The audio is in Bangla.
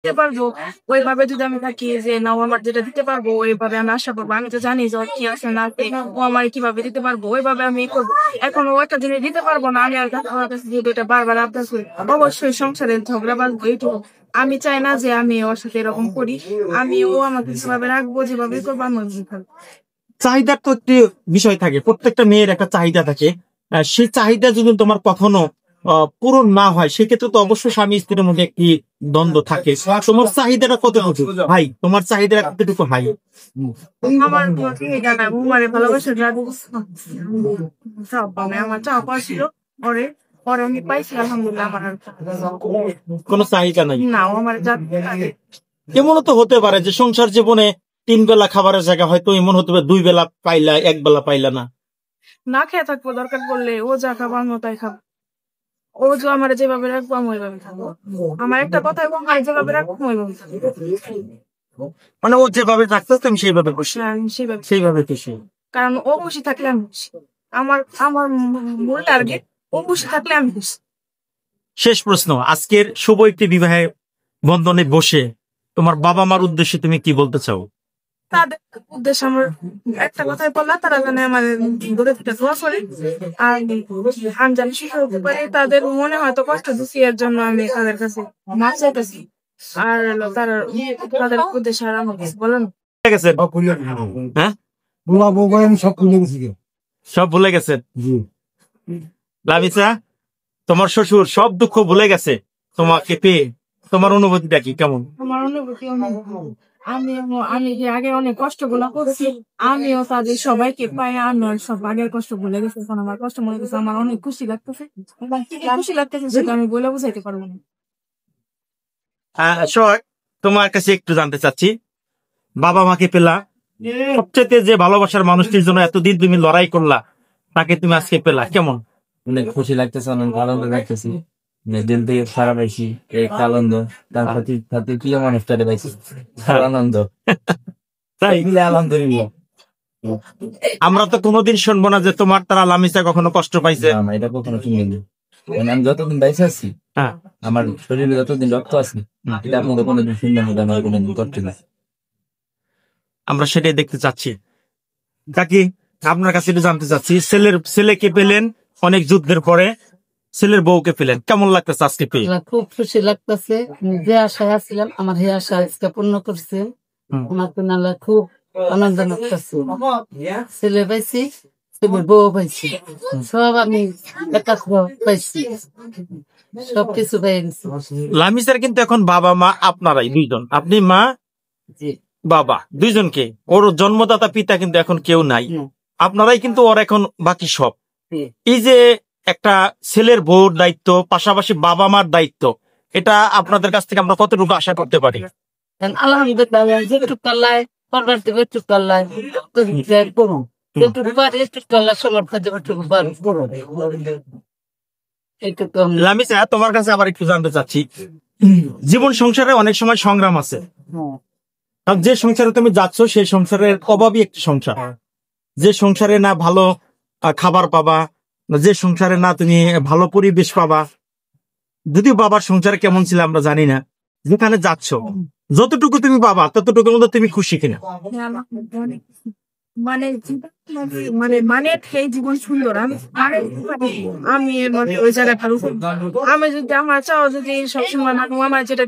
দিতে পারবো ওইভাবে যদি আমি থাকি যে না ও আমার যেটা দিতে পারবো ওইভাবে আমি আশা করবো। আমি তো জানি যে ওর কি আছে না আছে, ও আমার কিভাবে দিতে পারবো ওইভাবে আমি করবো। এখন ও একটা জিনিস দিতে পারবো না, আমি আর ওর কাছে যেহেতু এটা বারবার আবদার করি, অবশ্যই সংসারের ঝগড়া বাঁধবো। এইটুকু আমি চাই না যে আমি ওর সাথে এরকম করি। আমি ও আমাকে যেভাবে রাখবো যেভাবে করবো আমি ওইভাবে থাকবো। চাহিদার তো একটি বিষয় থাকে, প্রত্যেকটা মেয়ের একটা চাহিদা থাকে। সেই চাহিদা যদি তোমার কখনো পূরণ না হয়, সেক্ষেত্রে তো অবশ্যই স্বামী স্ত্রীর মধ্যে একটি দ্বন্দ্ব থাকে। তোমার চাহিদাটা কতটুকু ভাই? তোমার চাহিদা কতটুকু ভাই? আমার চাহিদা না, ও মানে ভালোবাসা চাপ পাবে, আমার চাপ ছিল ওরে, পরে আমি পাইছি আলহামদুলিল্লাহ। আমার আর কোনো চাহিদা নাই না, ও আমার যা এমনও তো হতে পারে যে সংসার জীবনে 3 বেলা খাবারের জায়গা হয়তো এমন হতে পারে 2 বেলা পাইলা, 1 বেলা পাইলা না। না খেয়ে থাকবো, দরকার পড়লে ও যা খাবো আমি তাই খাবো। ও যে আমার যেভাবে রাখবো আমি ওইভাবে থাকবো। আমার একটা কথা, এবং আমি যেভাবে রাখবো আমি ওইভাবে থাকবো। মানে ও যেভাবে থাকতে তুমি সেইভাবে খুশি? হ্যাঁ, আমি সেইভাবে, সেইভাবে খুশি। কারণ ও খুশি থাকলে আমি খুশি। আমার আমার মূল টার্গেট ও খুশি থাকলে আমি খুশি। শেষ প্রশ্ন, আজকের শুভ একটি বিবাহে বন্ধনে বসে তোমার বাবা মার উদ্দেশ্যে তুমি কি বলতে চাও? তাদের উদ্দেশ্যে আমার একটা কথাই বললাম, তারা যেন আমাদের দূরে থেকে দোয়া করে। আর আমি জানি সুখী হতে পারি। তাদের মনে হয়তো কষ্ট দিচ্ছি, এর জন্য আমি তাদের কাছে মাপ চাইতেছি। আর হলো তারা, তাদের উদ্দেশ্যে আর আমার কিছু বলেন। ভুলে গেছেন? হ্যাঁ, সব ভুলে গেছেন। লামিসা, তোমার শ্বশুর সব দুঃখ ভুলে গেছে তোমাকে পেয়ে, তোমার অনুভূতিটা কি, কেমন? আমার অনুভূতি আমি আমি যে আগে অনেক কষ্ট গুলো করছি, আমিও তাদের সবাইকে পাই, আমি সব আগের কষ্ট ভুলে গেছি। এখন আমার কষ্ট মনে গেছে, আমার অনেক খুশি লাগতেছে। খুশি লাগতেছে সেটা আমি বলে বুঝাইতে পারবো না। সোহাগ, তোমার কাছে একটু জানতে চাচ্ছি, বাবা মাকে পেলা, সবচেয়ে যে ভালোবাসার মানুষটির জন্য এতদিন তুমি লড়াই করলা, তাকে তুমি আজকে পেলা, কেমন? অনেক খুশি লাগতেছে, অনেক আনন্দ লাগতেছি। দিল থেকে খারাপ পাইছি, একটা আনন্দ। তার সাথে সাথে প্রিয় মানুষটারে পাইছি, আনন্দ। তাই মিলে আলহামদুলিল্লাহ। আমরা তো কোনোদিন শুনবো না যে তোমার তারা লামিসা কখনো কষ্ট পাইছে। না, এটা কখনো শুনিনি। মানে আমি যতদিন বেঁচে আছি, হ্যাঁ, আমার শরীরে যতদিন রক্ত আছে, এটা আপনাদের কোনোদিন শুনবেন না, আমার কোনোদিন করতে না। আমরা সেটাই দেখতে চাচ্ছি। কাকি, আপনার কাছে একটু জানতে চাচ্ছি, ছেলেকে পেলেন অনেক যুদ্ধের পরে, ছেলের বউকে পেলেন, কেমন লাগতেছে আজকে পেয়ে? খুব খুশি লাগতেছে। যে আশায় আসছিলাম আমার সেই আশা আজকে পূর্ণ করছে। আমার তো নালা খুব আনন্দ লাগতেছে। ছেলে পাইছি, ছেলের বউ পাইছি, সব আমি একাত্র পাইছি, সবকিছু পেয়ে গেছি। লামিসার কিন্তু এখন বাবা মা আপনারাই দুইজন, আপনি মা বাবা দুইজনকে, ওর জন্মদাতা পিতা কিন্তু এখন কেউ নাই, আপনারাই কিন্তু ওর এখন বাকি সব। এই যে একটা ছেলের বউর দায়িত্ব, পাশাপাশি বাবা মার দায়িত্ব, এটা আপনাদের কাছ থেকে আমরা কতটুকু আশা করতে পারি? আলহামদুলিল্লাহ, যেটুক পাল্লায় করবার দেবে, একটু পাল্লায় করুন, যেটুকু পারে একটু পাল্লায় সমর্থ দেবে, একটু করুন। লামিসা, তোমার কাছে আবার একটু জানতে চাচ্ছি, জীবন সংসারে অনেক সময় সংগ্রাম আছে। কারণ যে সংসারে তুমি যাচ্ছ সেই সংসারের অভাবই একটি সংসার, যে সংসারে না ভালো খাবার পাবা, যে সংসারে না তুমি ভালো পরিবেশ পাবা। যদিও বাবার সংসারে কেমন ছিল আমরা জানি না, যেখানে যাচ্ছ যতটুকু তুমি পাবা ততটুকুর মধ্যে তুমি খুশি কিনা? মানে মানে মানে সেই জীবন সুন্দর। আমি আমি মানে ওই জায়গায় ভালো, আমি যদি আমার চাও যদি সবসময় আমার যেটা